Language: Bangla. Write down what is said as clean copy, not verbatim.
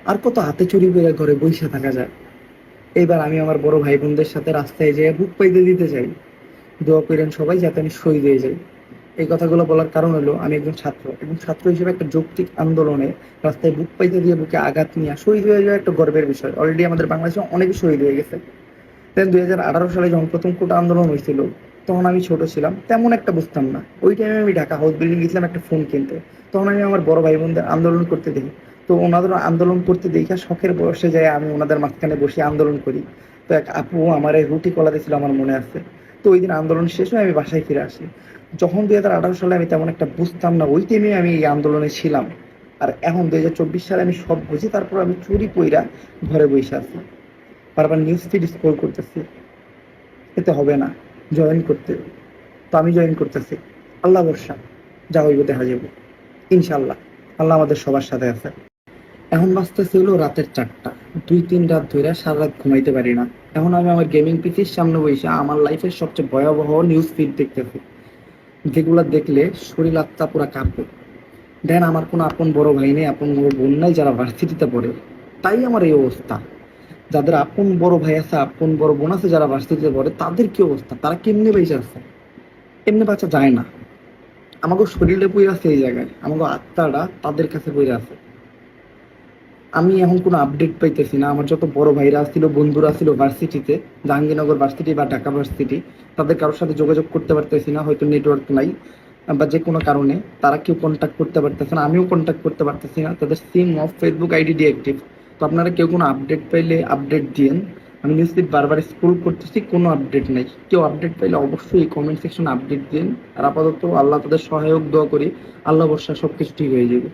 আর কত হাতে চুরি করে ঘরে বসে থাকা যায়। এইবার আমি আমার বড় ভাই বোনদের সাথে রাস্তায় যেয়ে বুক পাইতে দিতে চাই, দোয়া করেন সবাই যাতে আমি শহীদ হয়ে যাই। এই কথাগুলো বলার কারণ হলো আমি একজন ছাত্র এবং ছাত্র হিসেবে একটা যৌক্তিক আন্দোলনে রাস্তায় বুক পাইতে দিয়ে বুকে আঘাত নিয়ে শহীদ হয়ে যাওয়া একটা গর্বের বিষয়। অলরেডি আমাদের বাংলাদেশে অনেকে শহীদ হয়ে গেছে। দেন 2018 সালে যখন প্রথম কোটা আন্দোলন হয়েছিল, তখন আমি ছোট ছিলাম, তেমন একটা বুঝতাম না। ওই টাইমে আমি ঢাকা হাউস বিল্ডিং গেছিলাম একটা ফোন কিনতে। তখন আমি আমার বড় ভাই বোনদের আন্দোলন করতে দেখি। তো ওনাদের আন্দোলন করতে দেখা শখের বয়সে যায় আমি ওনাদের মাঝখানে বসে আন্দোলন করি। তো এক আপু আমার এই রুটি কলা দিয়েছিল, আমার মনে আছে। তো ওই দিন আন্দোলন শেষ হয়ে আমি বাসায় ফিরে আসি। যখন 2018 সালে আমি তেমন একটা বুঝতাম না, ওই টাইমে আমি এই আন্দোলনে ছিলাম। আর এখন 2024 সালে আমি সব বুঝি, তারপর আমি চুরি কইরা ঘরে বসে আছি, বারবার নিউজ ফিড স্ক্রল করতেছি। এতে হবে না, জয়েন করতে। তো আমি জয়েন করতেছি। আল্লাহ ভরসা, যা হইব দেখা যাবো ইনশাল্লাহ। আল্লাহ আমাদের সবার সাথে আছে। এখন বাজতেছে হলো রাতের 4টা। 2-3 রাত ধরে সারা রাত ঘুমাইতে পারি না। এখন আমি আমার গেমিং পিসির সামনে বসে আমার লাইফের সবচেয়ে ভয়াবহ নিউজ ফিড দেখতেছি, যেগুলো দেখলে শরীর আত্মা পুরা কাঁপবে। দেন আমার কোনো আপন বড় ভাই নেই, আপন বড় বোন নাই যারা ভার্সিটিতে পড়ে, তাই আমার এই অবস্থা। যাদের আপন বড় ভাই আছে, আপন বড় বোন আছে যারা ভার্সিটিতে পড়ে, তাদের কি অবস্থা, তারা কেমনে বেঁচে আছে? এমনি বাঁচা যায় না। আমাকে শরীরে পড়ে আছে এই জায়গায়, আমাকে আত্মাটা তাদের কাছে পড়ে আছে। আমি এখন কোনো আপডেট পাইতেছি না। আমার যত বড় ভাইরা ছিল, বন্ধুরা ছিল ভার্সিটিতে, জাহাঙ্গীরনগর ভার্সিটি বা ঢাকা ভার্সিটি, তাদের কারোর সাথে যোগাযোগ করতে পারতেছি না, হয়তো নেটওয়ার্ক নাই বা যে কোনো কারণে তারা কেউ কন্ট্যাক্ট করতে পারতেছে না, আমিও কন্ট্যাক্ট করতে পারতেছি না। তাদের সিম অফ, ফেসবুক আইডি ডিঅ্যাক্টিভ। তো আপনারা কেউ কোনো আপডেট পাইলে আপডেট দিয়েন। আমি নিউজ ফিড বারবার স্ক্রল করতেছি, কোনো আপডেট নাই। কেউ আপডেট পাইলে অবশ্যই কমেন্ট সেকশনে আপডেট দিন। আর আপাতত আল্লাহ তাদের সহায়ক, দোয়া করি আল্লাহ বর্ষা সবকিছু ঠিক হয়ে যাবে।